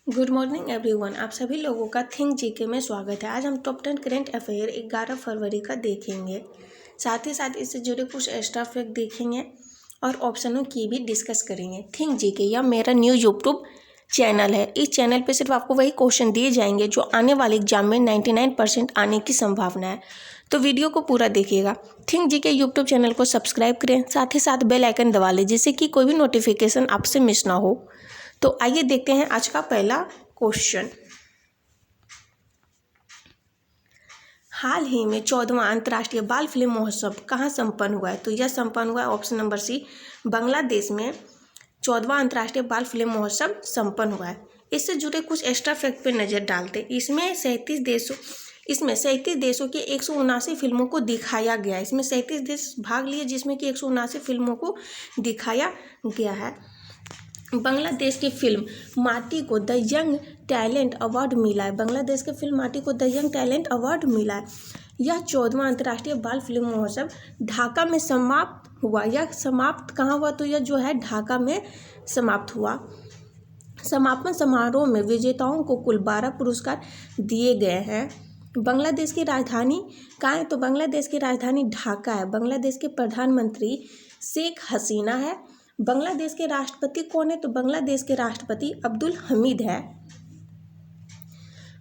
Good morning everyone. आप सभी लोगों का थिंक जीके में स्वागत है। आज हम टॉप 10 करंट अफेयर 11 फरवरी का देखेंगे। साथ ही साथ इससे जुड़े कुछ एक्स्ट्रा फैक्ट देखेंगे और ऑप्शनों की भी डिस्कस करेंगे। थिंक जीके यह मेरा न्यू यूट्यूब चैनल है। इस चैनल पे सिर्फ आपको वही क्वेश्चन दिए जाएंगे जो आने वाले एग्जाम में 99% आने की संभावना है। तो वीडियो को पूरा देखिएगा। थिंक जीके यूट्यूब चैनल को सब्सक्राइब करें, साथ ही साथ बेल आइकन दबा लें जिससे कि कोई भी नोटिफिकेशन आपसे मिस ना हो। तो आइए देखते हैं आज का पहला क्वेश्चन। हाल ही में 14वां अंतर्राष्ट्रीय बाल फिल्म महोत्सव कहाँ संपन्न हुआ है? तो यह संपन्न हुआ है ऑप्शन नंबर सी, बांग्लादेश में 14वां अंतर्राष्ट्रीय बाल फिल्म महोत्सव संपन्न हुआ है। इससे जुड़े कुछ एक्स्ट्रा फैक्ट पे नज़र डालते। इसमें 37 देशों की 179 फिल्मों को दिखाया गया है। इसमें 37 देश भाग लिए जिसमें कि 179 फिल्मों को दिखाया गया है। बांग्लादेश की फिल्म माटी को द यंग टैलेंट अवार्ड मिला है। बांग्लादेश की फिल्म माटी को द यंग टैलेंट अवार्ड मिला है। यह 14वां अंतर्राष्ट्रीय बाल फिल्म महोत्सव ढाका में समाप्त हुआ। यह समाप्त कहाँ हुआ? तो यह जो है ढाका में समाप्त हुआ। समापन समारोह में विजेताओं को कुल 12 पुरस्कार दिए गए हैं। बांग्लादेश की राजधानी कहाँ है? तो बांग्लादेश की राजधानी ढाका है। बांग्लादेश के प्रधानमंत्री शेख हसीना है। बांग्लादेश के राष्ट्रपति कौन है? तो बांग्लादेश के राष्ट्रपति अब्दुल हमीद है।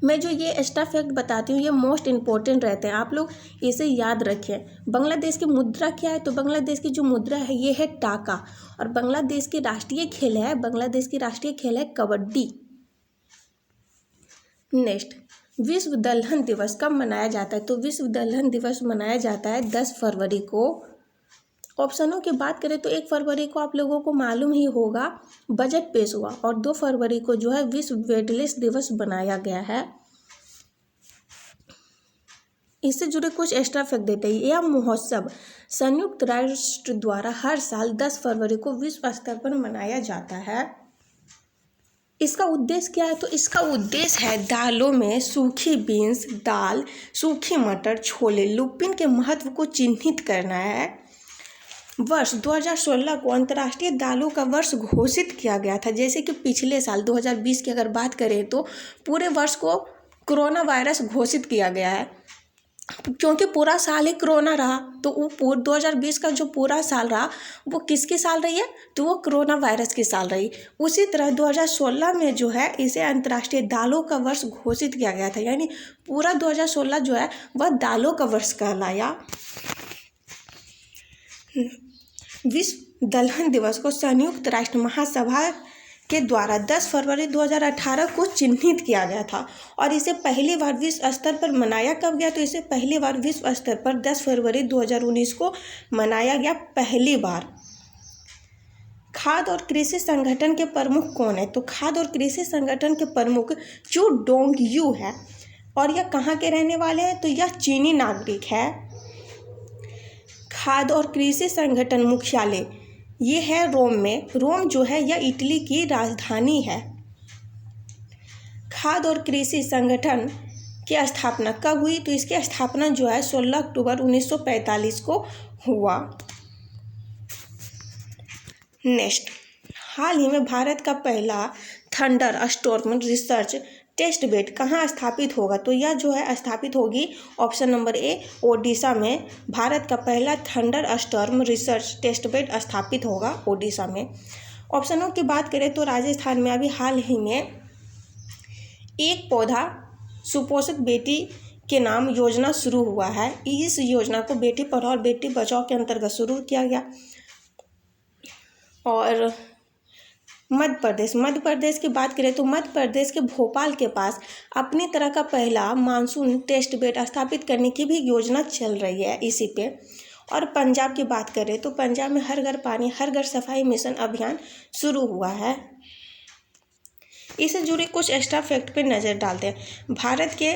मैं जो ये एक्स्ट्रा फैक्ट बताती हूँ ये मोस्ट इम्पोर्टेंट रहते हैं, आप लोग इसे याद रखें। बांग्लादेश की मुद्रा क्या है? तो बांग्लादेश की जो मुद्रा है ये है टाका। और बांग्लादेश की राष्ट्रीय खेल है कबड्डी। नेक्स्ट, विश्व दलहन दिवस कब मनाया जाता है? तो विश्व दलहन दिवस मनाया जाता है 10 फरवरी को। ऑप्शनों की बात करें तो 1 फरवरी को आप लोगों को मालूम ही होगा बजट पेश हुआ और 2 फरवरी को जो है विश्व वेटलैंड दिवस बनाया गया है। इससे जुड़े कुछ एक्स्ट्रा फैक्ट देते हैं। यह महोत्सव संयुक्त राष्ट्र द्वारा हर साल 10 फरवरी को विश्व स्तर पर मनाया जाता है। इसका उद्देश्य क्या है? तो इसका उद्देश्य है दालों में सूखी बीन्स, दाल, सूखी मटर, छोले, लुपिन के महत्व को चिन्हित करना है। वर्ष 2016 को अंतर्राष्ट्रीय दालों का वर्ष घोषित किया गया था। जैसे कि पिछले साल 2020 की अगर बात करें तो पूरे वर्ष को कोरोना वायरस घोषित किया गया है, क्योंकि पूरा साल ही कोरोना रहा। तो वो 2020 का जो पूरा साल रहा वो किसकी साल रही है? तो वो कोरोना वायरस की साल रही। उसी तरह 2016 में जो है इसे अंतर्राष्ट्रीय दालों का वर्ष घोषित किया गया था, यानी पूरा 2016 जो है वह दालों का वर्ष कहलाया। विश्व दलहन दिवस को संयुक्त राष्ट्र महासभा के द्वारा 10 फरवरी 2018 को चिन्हित किया गया था और इसे पहली बार विश्व स्तर पर मनाया कब गया? तो इसे पहली बार विश्व स्तर पर 10 फरवरी 2019 को मनाया गया पहली बार। खाद्य और कृषि संगठन के प्रमुख कौन है? तो खाद्य और कृषि संगठन के प्रमुख चू डोंग यू है और यह कहाँ के रहने वाले हैं? तो यह चीनी नागरिक है। खाद्य और कृषि संगठन मुख्यालय ये है रोम में। रोम जो है यह इटली की राजधानी है। खाद्य और कृषि संगठन की स्थापना कब हुई? तो इसकी स्थापना जो है 16 अक्टूबर 1945 को हुआ। नेक्स्ट, हाल ही में भारत का पहला thunder storm research test bed कहाँ स्थापित होगा? तो यह जो है स्थापित होगी ऑप्शन नंबर ए, ओडिशा में। भारत का पहला thunder storm research test bed स्थापित होगा ओडिशा में। ऑप्शनों की बात करें तो राजस्थान में अभी हाल ही में एक पौधा सुपोषित बेटी के नाम योजना शुरू हुआ है। इस योजना को बेटी पढ़ाओ और बेटी बचाओ के अंतर्गत शुरू किया गया। और मध्य प्रदेश की बात करें तो मध्य प्रदेश के भोपाल के पास अपनी तरह का पहला मानसून टेस्ट बेड स्थापित करने की भी योजना चल रही है इसी पे। और पंजाब की बात करें तो पंजाब में हर घर पानी हर घर सफाई मिशन अभियान शुरू हुआ है। इससे जुड़े कुछ एक्स्ट्रा फैक्ट पे नज़र डालते हैं। भारत के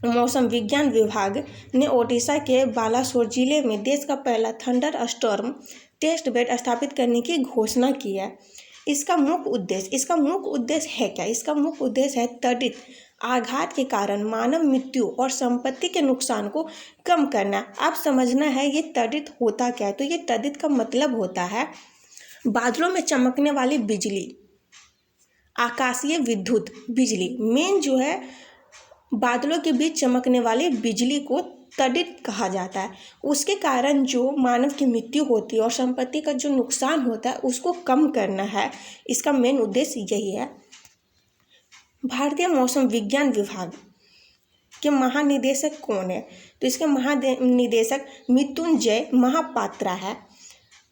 मौसम विज्ञान विभाग ने ओडिशा के बालासोर जिले में देश का पहला थंडर स्टॉर्म टेस्ट बेड स्थापित करने की घोषणा की है। इसका मुख्य उद्देश्य है क्या? इसका मुख्य उद्देश्य है त्वरित आघात के कारण मानव मृत्यु और संपत्ति के नुकसान को कम करना। आप समझना है ये त्वरित होता क्या है? तो ये त्वरित का मतलब होता है बादलों में चमकने वाली बिजली। आकाशीय विद्युत बिजली, मेन जो है बादलों के बीच चमकने वाली बिजली को तड़ित कहा जाता है। उसके कारण जो मानव की मृत्यु होती है और संपत्ति का जो नुकसान होता है उसको कम करना है, इसका मेन उद्देश्य यही है। भारतीय मौसम विज्ञान विभाग के महानिदेशक कौन है? तो इसके महानिदेशक मृत्युंजय महापात्रा है।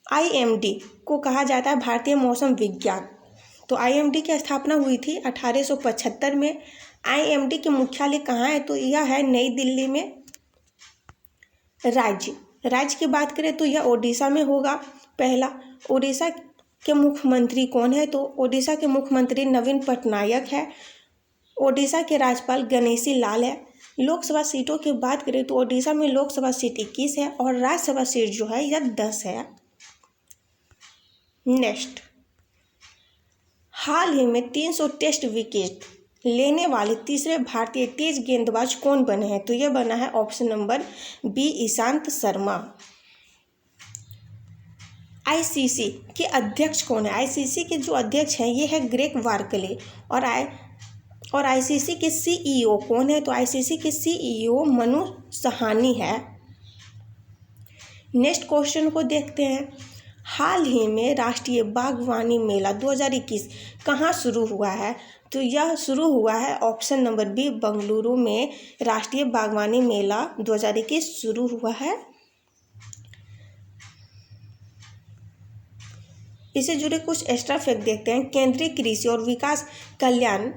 IMD को कहा जाता है भारतीय मौसम विज्ञान। तो IMD की स्थापना हुई थी 1875 में। IMD के मुख्यालय कहाँ है? तो यह है नई दिल्ली में। राज्य की बात करें तो यह ओडिशा में होगा। पहला, ओडिशा के मुख्यमंत्री कौन है? तो ओडिशा के मुख्यमंत्री नवीन पटनायक है। ओडिशा के राज्यपाल गणेशी लाल है। लोकसभा सीटों की बात करें तो ओडिशा में लोकसभा सीट 21 है और राज्यसभा सीट जो है यह 10 है। नेक्स्ट, हाल ही में 300 टेस्ट विकेट लेने वाले तीसरे भारतीय तेज गेंदबाज कौन बने हैं? तो यह बना है option number B, Ishant Sharma. ICC के अध्यक्ष कौन है? ICC के जो अध्यक्ष हैं ये है ग्रेग वार्कले। और ICC के CEO कौन है? तो ICC के CEO मनु सहानी है। नेक्स्ट क्वेश्चन को देखते हैं। हाल ही में राष्ट्रीय बागवानी मेला 2021 कहाँ शुरू हुआ है? तो यह शुरू हुआ है ऑप्शन नंबर बी, बेंगलुरु में राष्ट्रीय बागवानी मेला 2021 शुरू हुआ है। इससे जुड़े कुछ एक्स्ट्रा फैक्ट देखते हैं। केंद्रीय कृषि और विकास कल्याण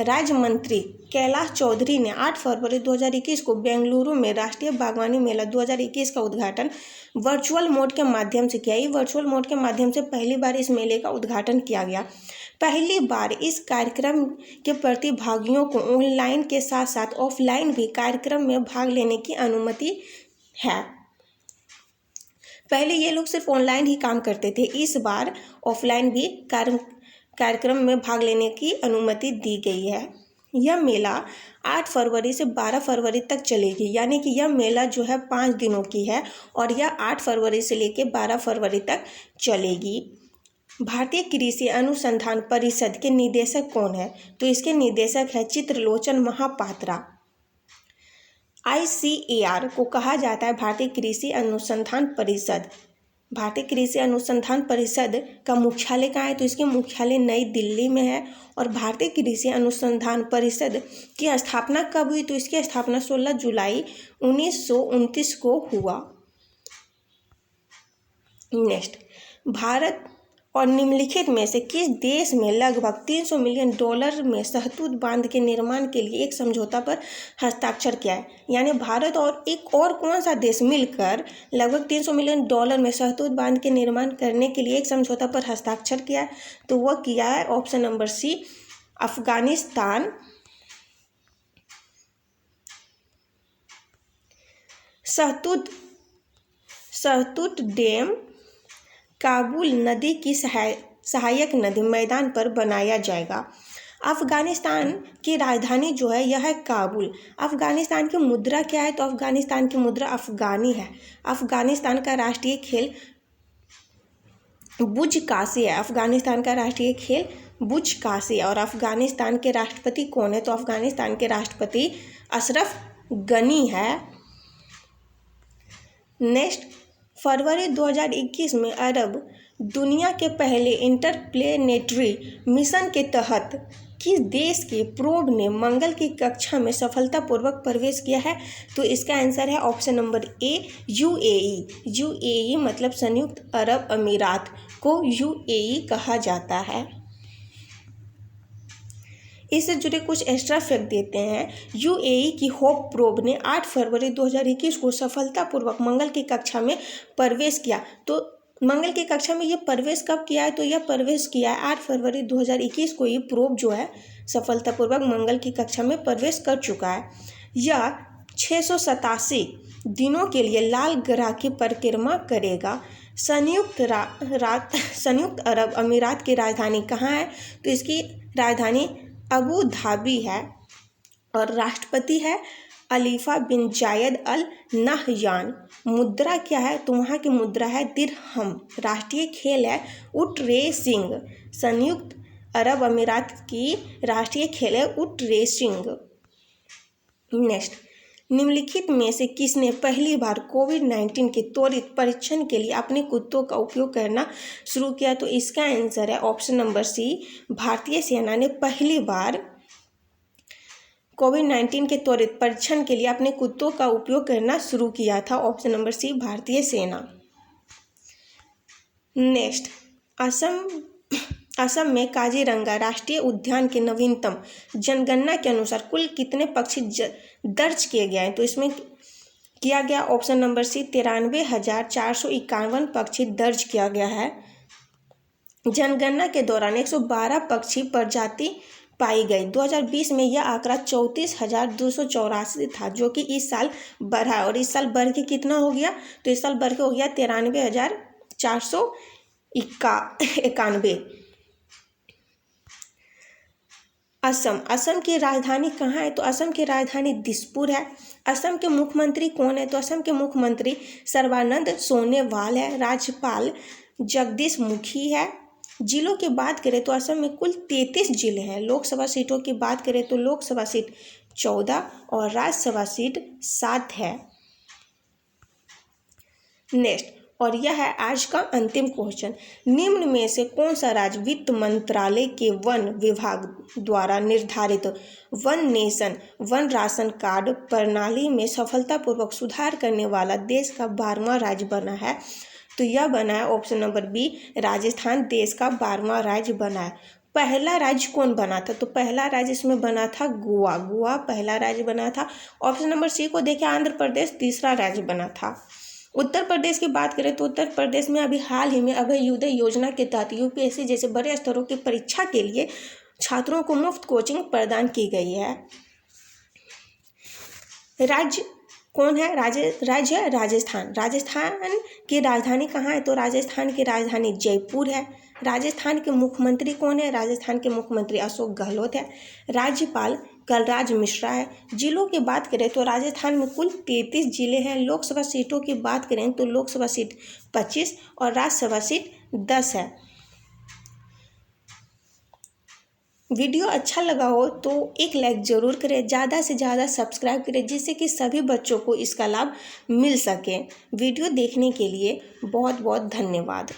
राज्य मंत्री कैलाश चौधरी ने 8 फरवरी 2021 को बेंगलुरु में राष्ट्रीय बागवानी मेला 2021 का उद्घाटन वर्चुअल मोड के माध्यम से किया। ये वर्चुअल मोड के माध्यम से पहली बार इस मेले का उद्घाटन किया गया। पहली बार इस कार्यक्रम के प्रतिभागियों को ऑनलाइन के साथ साथ ऑफलाइन भी कार्यक्रम में भाग लेने की अनुमति है। पहले ये लोग सिर्फ ऑनलाइन ही काम करते थे, इस बार ऑफलाइन भी कार्यक्रम में भाग लेने की अनुमति दी गई है। यह मेला 8 फरवरी से 12 फरवरी तक चलेगी, यानी कि यह मेला जो है 5 दिनों की है और यह 8 फरवरी से लेकर 12 फरवरी तक चलेगी। भारतीय कृषि अनुसंधान परिषद के निदेशक कौन है? तो इसके निदेशक है चित्रलोचन महापात्रा। ICAR को कहा जाता है भारतीय कृषि अनुसंधान परिषद। भारतीय कृषि अनुसंधान परिषद का मुख्यालय कहाँ है? तो इसके मुख्यालय नई दिल्ली में है। और भारतीय कृषि अनुसंधान परिषद की स्थापना कब हुई? तो इसकी स्थापना 16 जुलाई 1929 को हुआ। नेक्स्ट, भारत और निम्नलिखित में से किस देश में लगभग $300 मिलियन में शहतूत बांध के निर्माण के लिए एक समझौता पर हस्ताक्षर किया है? यानी भारत और एक और कौन सा देश मिलकर लगभग $300 मिलियन में शहतूत बांध के निर्माण करने के लिए एक समझौता पर हस्ताक्षर किया है? तो वह किया है ऑप्शन नंबर सी, अफगानिस्तान। शहतूत डैम काबुल नदी की सहायक नदी मैदान पर बनाया जाएगा। अफगानिस्तान की राजधानी जो है यह है काबुल। अफगानिस्तान की मुद्रा क्या है? तो अफगानिस्तान की मुद्रा अफगानी है। अफगानिस्तान का राष्ट्रीय खेल बुज़काशी है। अफगानिस्तान का राष्ट्रीय खेल बुज़काशी है। और अफगानिस्तान के राष्ट्रपति कौन है? तो अफगानिस्तान के राष्ट्रपति अशरफ गनी है। नेक्स्ट, फरवरी 2021 में अरब दुनिया के पहले इंटरप्लेनेटरी मिशन के तहत किस देश के प्रोब ने मंगल की कक्षा में सफलतापूर्वक प्रवेश किया है? तो इसका आंसर है option number A, UAE। UAE मतलब संयुक्त अरब अमीरात को UAE कहा जाता है। इससे जुड़े कुछ एक्स्ट्रा फैक्ट देते हैं। UAE की होप प्रोब ने 8 फरवरी 2021 को सफलतापूर्वक मंगल की कक्षा में प्रवेश किया। तो मंगल की कक्षा में ये प्रवेश कब किया है? तो यह प्रवेश किया है 8 फरवरी 2021 को। ये प्रोब जो है सफलतापूर्वक मंगल की कक्षा में प्रवेश कर चुका है। यह 687 दिनों के लिए लाल ग्रह की परिक्रमा करेगा। संयुक्त अरब अमीरात की राजधानी कहाँ है? तो इसकी राजधानी अबू धाबी है। और राष्ट्रपति है खलीफा बिन जायद अल नहयान। मुद्रा क्या है? तो वहाँ की मुद्रा है दिरहम। राष्ट्रीय खेल है ऊँट रेसिंग। संयुक्त अरब अमीरात की राष्ट्रीय खेल है ऊंट रेसिंग। नेक्स्ट, निम्नलिखित में से किसने पहली बार कोविड-19 के त्वरित परीक्षण के लिए अपने कुत्तों का उपयोग करना शुरू किया? तो इसका आंसर है ऑप्शन नंबर सी, भारतीय सेना ने पहली बार कोविड-19 के त्वरित परीक्षण के लिए अपने कुत्तों का उपयोग करना शुरू किया था। ऑप्शन नंबर सी, भारतीय सेना। नेक्स्ट, असम में काजीरंगा राष्ट्रीय उद्यान के नवीनतम जनगणना के अनुसार कुल कितने पक्षी दर्ज किए गए हैं? तो इसमें किया गया ऑप्शन नंबर सी, 93,451 पक्षी दर्ज किया गया है। जनगणना के दौरान 112 पक्षी प्रजाति पाई गई। 2020 में यह आंकड़ा 34,284 था, जो कि इस साल बढ़ा, और इस साल बढ़ के कितना हो गया? तो इस साल बढ़ के हो गया 93,491। असम की राजधानी कहाँ है? तो असम की राजधानी दिसपुर है। असम के मुख्यमंत्री कौन है? तो असम के मुख्यमंत्री सर्बानंद सोनोवाल है। राज्यपाल जगदीश मुखी है। जिलों की बात करें तो असम में कुल 33 जिले हैं। लोकसभा सीटों की बात करें तो लोकसभा सीट 14 और राज्यसभा सीट 7 है। नेक्स्ट, और यह है आज का अंतिम क्वेश्चन। निम्न में से कौन सा राज्य वित्त मंत्रालय के वन विभाग द्वारा निर्धारित one nation one ration card प्रणाली में सफलतापूर्वक सुधार करने वाला देश का 12वां राज्य बना है? तो यह बना है ऑप्शन नंबर बी, राजस्थान देश का 12वां राज्य बना है। पहला राज्य कौन बना था? तो पहला राज्य इसमें बना था गोवा। गोवा पहला राज्य बना था। ऑप्शन नंबर सी को देखें, आंध्र प्रदेश तीसरा राज्य बना था। उत्तर प्रदेश की बात करें तो उत्तर प्रदेश में अभी हाल ही में अभ्युदय योजना के तहत यूपीएससी जैसे बड़े स्तरों की परीक्षा के लिए छात्रों को मुफ्त कोचिंग प्रदान की गई है। राज्य कौन है? राज्य है राजस्थान। राजस्थान की राजधानी कहाँ है? तो राजस्थान की राजधानी जयपुर है। राजस्थान के मुख्यमंत्री कौन है? राजस्थान के मुख्यमंत्री अशोक गहलोत है। राज्यपाल कलराज मिश्रा है। जिलों की बात करें तो राजस्थान में कुल 33 जिले हैं। लोकसभा सीटों की बात करें तो लोकसभा सीट 25 और राज्यसभा सीट 10 है। वीडियो अच्छा लगा हो तो एक लाइक ज़रूर करें, ज़्यादा से ज़्यादा सब्सक्राइब करें, जिससे कि सभी बच्चों को इसका लाभ मिल सके। वीडियो देखने के लिए बहुत बहुत धन्यवाद।